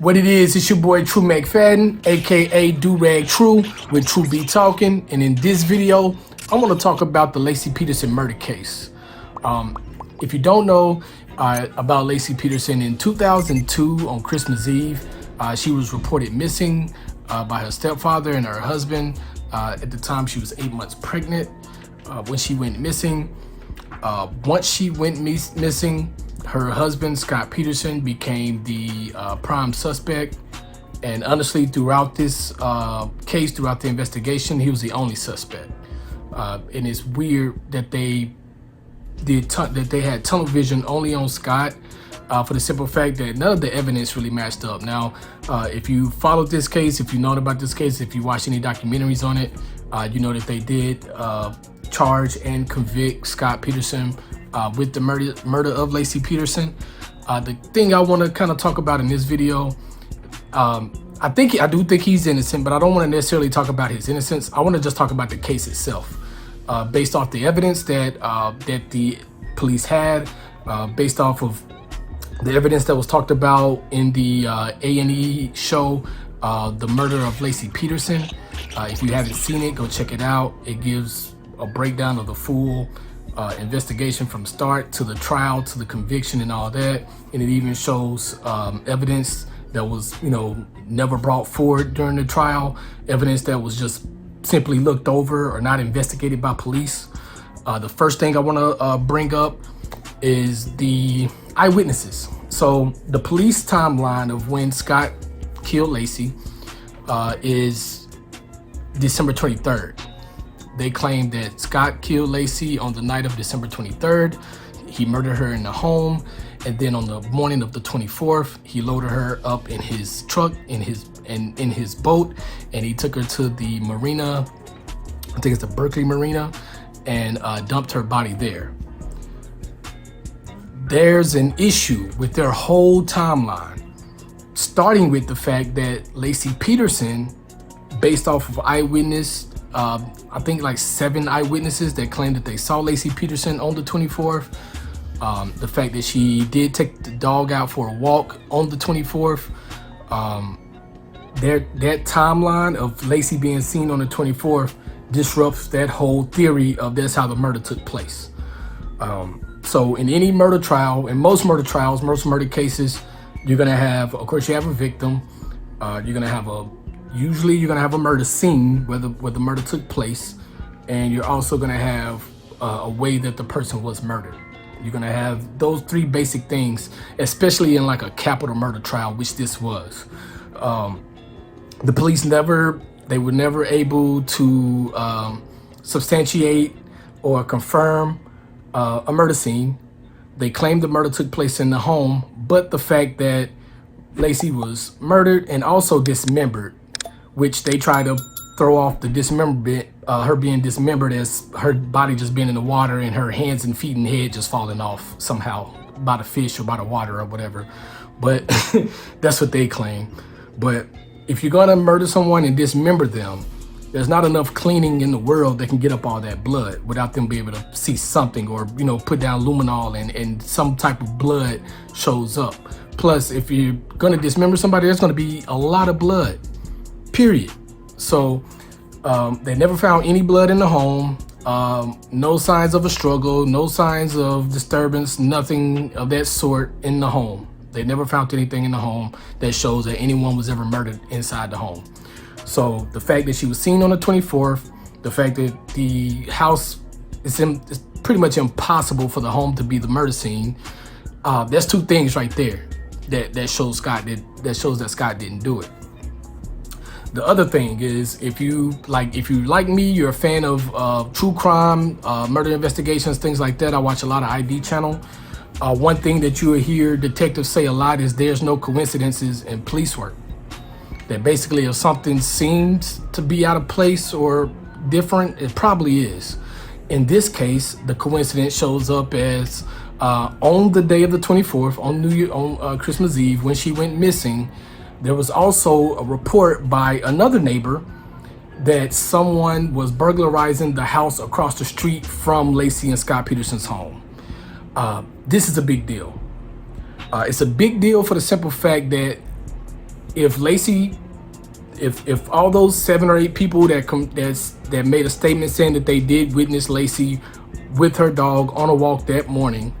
What it is, it's your boy True McFadden, aka Do-Rag True, with True Be Talking. And in this video, I want to talk about the Laci Peterson murder case. If you don't know about Laci Peterson, in 2002 on Christmas Eve, she was reported missing by her stepfather and her husband. At the time, she was 8 months pregnant when she went missing. Once she went missing, her husband, Scott Peterson, became the prime suspect. And honestly, throughout this case, throughout the investigation, he was the only suspect. And it's weird that they had tunnel vision only on Scott for the simple fact that none of the evidence really matched up. Now, if you followed this case, if you known about this case, if you watched any documentaries on it, you know that they did charge and convict Scott Peterson with the murder of Laci Peterson. The thing I want to kind of talk about in this video, I do think he's innocent, but I don't want to necessarily talk about his innocence. I want to just talk about the case itself, based off the evidence that the police had, based off of the evidence that was talked about in the A&E show, The Murder of Laci Peterson. If you haven't seen it, go check it out. It gives a breakdown of the full investigation from start to the trial to the conviction and all that. And it even shows evidence that was, never brought forward during the trial, evidence that was just simply looked over or not investigated by police. The first thing I want to bring up is the eyewitnesses. So the police timeline of when Scott killed Laci is December 23rd. They claim that Scott killed Laci on the night of December 23rd. He murdered her in the home, and then on the morning of the 24th, he loaded her up in his truck, in his boat, and he took her to the marina. I think it's the Berkeley Marina, and dumped her body there. There's an issue with their whole timeline, starting with the fact that Laci Peterson, based off of eyewitness, I think like 7 eyewitnesses that claimed that they saw Laci Peterson on the 24th. The fact that she did take the dog out for a walk on the 24th. That timeline of Laci being seen on the 24th disrupts that whole theory of that's how the murder took place. So in any murder trial, in most murder trials, most murder cases, you're gonna have, of course, you have a victim. Usually you're gonna have a murder scene where the murder took place, and you're also gonna have a way that the person was murdered. You're gonna have those 3 basic things, especially in like a capital murder trial, which this was. The police were never able to substantiate or confirm a murder scene. They claimed the murder took place in the home, but the fact that Laci was murdered and also dismembered, which they try to throw off the dismemberment, her being dismembered as her body just being in the water and her hands and feet and head just falling off somehow by the fish or by the water or whatever. But that's what they claim. But if you're gonna murder someone and dismember them, there's not enough cleaning in the world that can get up all that blood without them being able to see something, or put down luminol and some type of blood shows up. Plus, if you're gonna dismember somebody, there's gonna be a lot of blood, period. So they never found any blood in the home, no signs of a struggle, no signs of disturbance, nothing of that sort in the home. They never found anything in the home that shows that anyone was ever murdered inside the home. So the fact that she was seen on the 24th, the fact that the house it's pretty much impossible for the home to be the murder scene. That's 2 things right there that shows that Scott didn't do it. The other thing is, if you like me, you're a fan of true crime, murder investigations, things like that. I watch a lot of ID channel. One thing that you will hear detectives say a lot is there's no coincidences in police work. That basically if something seems to be out of place or different, it probably is. In this case, the coincidence shows up as on the day of the 24th, on Christmas Eve, when she went missing. There was also a report by another neighbor that someone was burglarizing the house across the street from Laci and Scott Peterson's home. This is a big deal. It's a big deal for the simple fact that if Laci, if all those 7 or 8 people that made a statement saying that they did witness Laci with her dog on a walk that morning,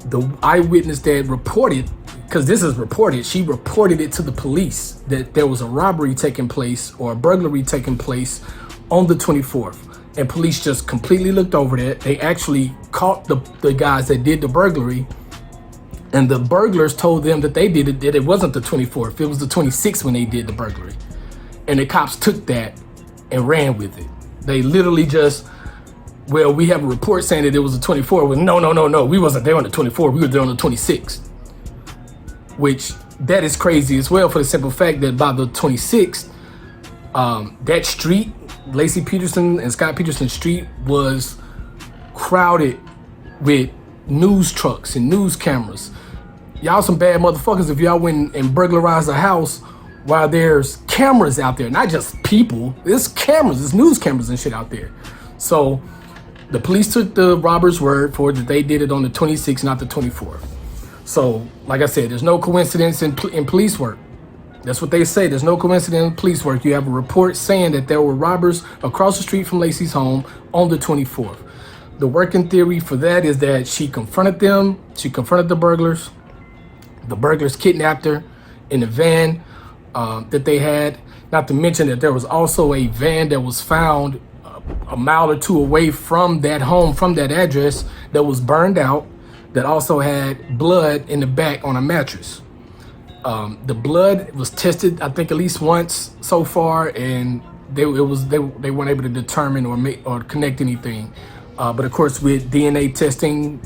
the eyewitness that reported, because this is reported, she reported it to the police that there was a robbery taking place or a burglary taking place on the 24th. And police just completely looked over that. They actually caught the guys that did the burglary. And the burglars told them that they did it, that it wasn't the 24th. It was the 26th when they did the burglary. And the cops took that and ran with it. They literally just, well, we have a report saying that it was the 24th. Well, no. We wasn't there on the 24th. We were there on the 26th. Which, that is crazy as well, for the simple fact that by the 26th, that street, Laci Peterson and Scott Peterson Street, was crowded with news trucks and news cameras. Y'all some bad motherfuckers if y'all went and burglarized a house while there's cameras out there. Not just people, there's cameras, there's news cameras and shit out there. So the police took the robber's word for it that they did it on the 26th, not the 24th. So, like I said, there's no coincidence in police work. That's what they say. There's no coincidence in police work. You have a report saying that there were robbers across the street from Laci's home on the 24th. The working theory for that is that she confronted them. She confronted the burglars. The burglars kidnapped her in a van that they had. Not to mention that there was also a van that was found a mile or two away from that home, from that address, that was burned out, that also had blood in the back on a mattress. The blood was tested, I think, at least once so far, and they weren't able to determine or connect anything. But of course, with DNA testing,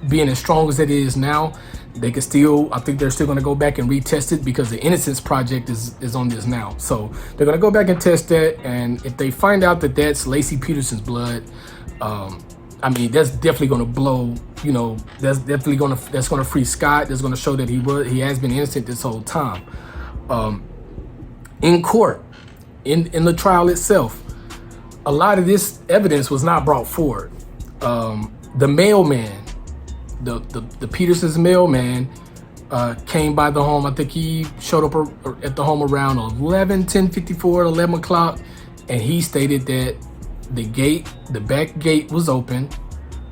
being as strong as it is now, they could still, I think they're still going to go back and retest it, because the Innocence Project is on this now. So they're going to go back and test that, and if they find out that that's Laci Peterson's blood, I mean, that's definitely going to blow, that's going to free Scott. That's going to show that he has been innocent this whole time. In court, in the trial itself, a lot of this evidence was not brought forward. The mailman, the Peterson's mailman, came by the home. I think he showed up at the home around 10:54, 11 o'clock, and he stated that the back gate was open,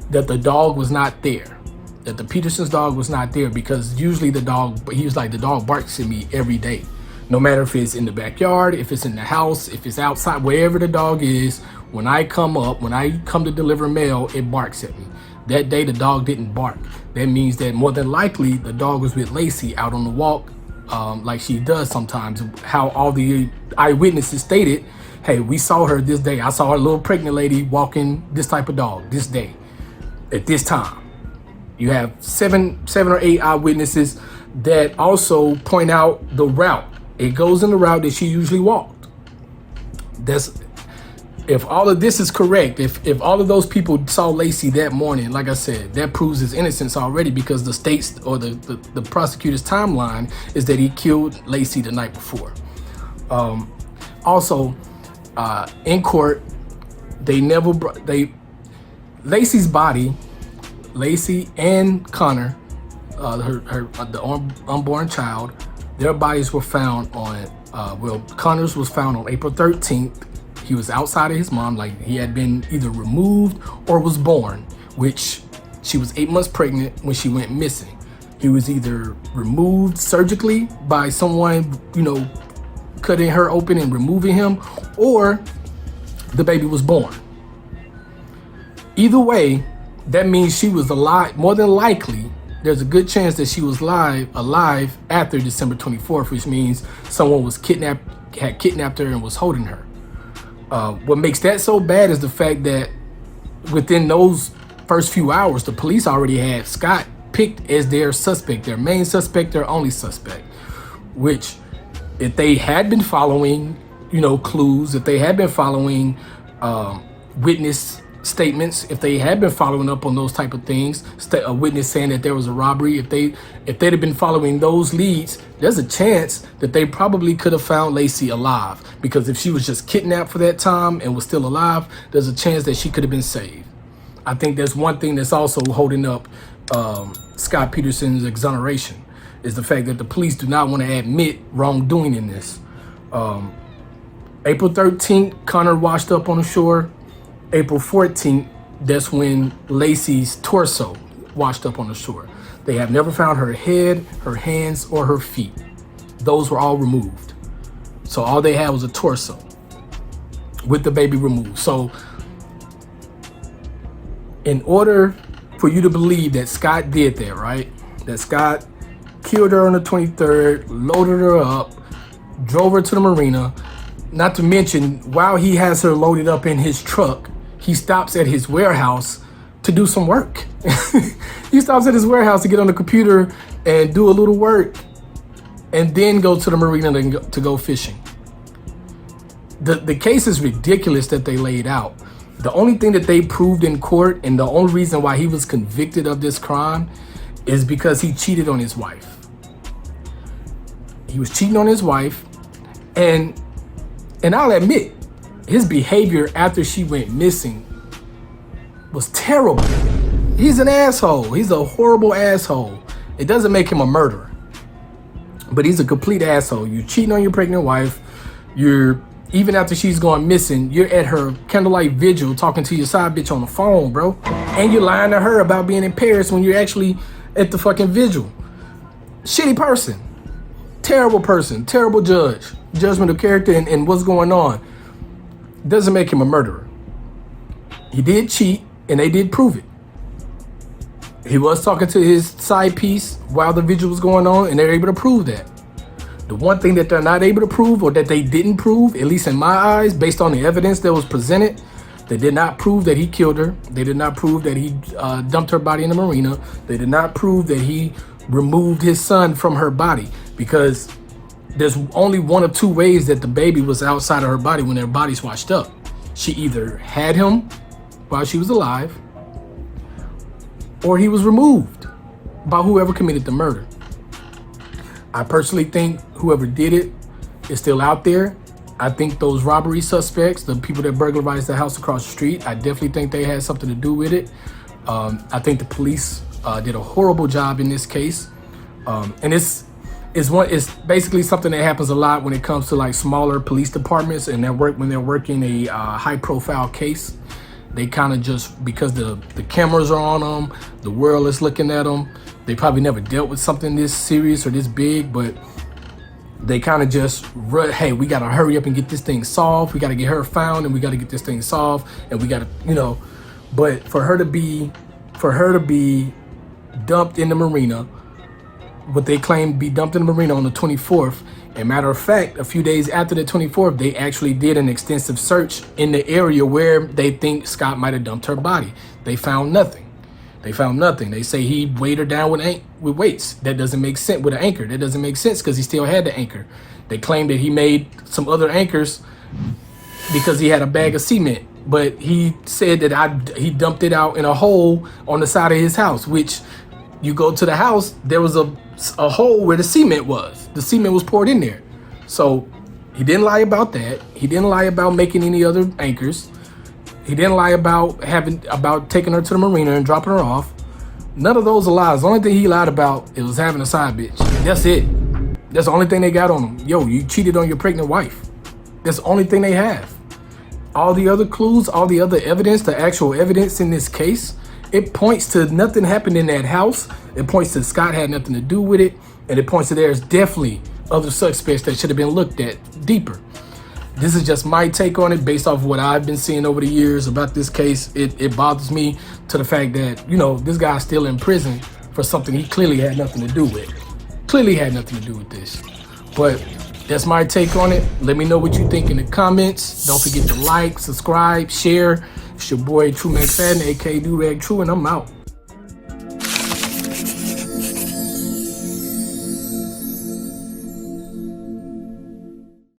that the dog was not there, that the Peterson's dog was not there, because usually the dog barks at me every day. No matter if it's in the backyard, if it's in the house, if it's outside, wherever the dog is, when I come to deliver mail, it barks at me. That day, the dog didn't bark. That means that more than likely, the dog was with Laci out on the walk, like she does sometimes. How all the eyewitnesses stated, hey, we saw her this day. I saw a little pregnant lady walking this type of dog this day at this time. You have seven or 8 eyewitnesses that also point out the route. It goes in the route that she usually walked. If all of this is correct, if all of those people saw Laci that morning, like I said, that proves his innocence already, because the state's or the prosecutor's timeline is that he killed Laci the night before. Also, in court, Laci's body, Laci and Connor, the unborn child, their bodies were found on, Connor's was found on April 13th. He was outside of his mom, like he had been either removed or was born, which she was 8 months pregnant when she went missing. He was either removed surgically by someone, cutting her open and removing him, or the baby was born. Either way, that means she was alive. More than likely, there's a good chance that she was alive after December 24th, which means someone had kidnapped her and was holding her. What makes that so bad is the fact that within those first few hours, the police already had Scott picked as their suspect, their main suspect, their only suspect, which if they had been following, clues, if they had been following witness statements, if they had been following up on those type of things, a witness saying that there was a robbery, if they'd have been following those leads, there's a chance that they probably could have found Laci alive. Because if she was just kidnapped for that time and was still alive, there's a chance that she could have been saved. I think that's one thing that's also holding up Scott Peterson's exoneration, is the fact that the police do not want to admit wrongdoing in this. April 13th, Connor washed up on the shore. April 14th, that's when Laci's torso washed up on the shore. They have never found her head, her hands, or her feet. Those were all removed. So all they had was a torso with the baby removed. So in order for you to believe that Scott did that, right? That Scott killed her on the 23rd, loaded her up, drove her to the marina. Not to mention, while he has her loaded up in his truck, he stops at his warehouse to do some work. He stops at his warehouse to get on the computer and do a little work, and then go to the marina to go fishing. The case is ridiculous that they laid out. The only thing that they proved in court, and the only reason why he was convicted of this crime, is because he cheated on his wife. He was cheating on his wife, and I'll admit, his behavior after she went missing was terrible. He's an asshole. He's a horrible asshole. It doesn't make him a murderer, but he's a complete asshole. You're cheating on your pregnant wife. Even after she's gone missing, you're at her candlelight vigil talking to your side bitch on the phone, bro. And you're lying to her about being in Paris when you're actually at the fucking vigil. Shitty person. Terrible person. Terrible judgment of character and what's going on. Doesn't make him a murderer. He did cheat, and they did prove it. He was talking to his side piece while the vigil was going on, and they're able to prove that. The one thing that they're not able to prove, or that they didn't prove, at least in my eyes, based on the evidence that was presented, they did not prove that he killed her. They did not prove that he dumped her body in the marina. They did not prove that he removed his son from her body, because there's only one of two ways that the baby was outside of her body when their bodies washed up. She either had him while she was alive, or he was removed by whoever committed the murder. I personally think whoever did it is still out there. I think those robbery suspects, the people that burglarized the house across the street, I definitely think they had something to do with it. I think the police did a horrible job in this case. And it's basically something that happens a lot when it comes to like smaller police departments and when they're working a high profile case. They kind of just, because the cameras are on them, the world is looking at them. They probably never dealt with something this serious or this big, but they kind of just, hey, we got to hurry up and get this thing solved. We got to get her found, and we got to get this thing solved, and we got to, but for her to be dumped in the marina, what they claim to be dumped in the marina on the 24th. And matter of fact, a few days after the 24th, they actually did an extensive search in the area where they think Scott might have dumped her body. They found nothing. They say he weighed her down with weights. That doesn't make sense. With an anchor. That doesn't make sense because he still had the anchor. They claim that he made some other anchors because he had a bag of cement. But he said that he dumped it out in a hole on the side of his house, which you go to the house, there was a hole where the cement was. The cement was poured in there. So he didn't lie about that. He didn't lie about making any other anchors. He didn't lie about taking her to the marina and dropping her off. None of those are lies. The only thing he lied about was having a side bitch. That's it. That's the only thing they got on him. Yo, you cheated on your pregnant wife. That's the only thing they have. All the other clues, all the other evidence, the actual evidence in this case, it points to nothing happened in that house. It points to Scott had nothing to do with it. And it points to there's definitely other suspects that should have been looked at deeper. This is just my take on it based off of what I've been seeing over the years about this case. It bothers me to the fact that, this guy's still in prison for something he clearly had nothing to do with. Clearly had nothing to do with this. But that's my take on it. Let me know what you think in the comments. Don't forget to like, subscribe, share. It's your boy True McFadden, aka Do Rag True, and I'm out.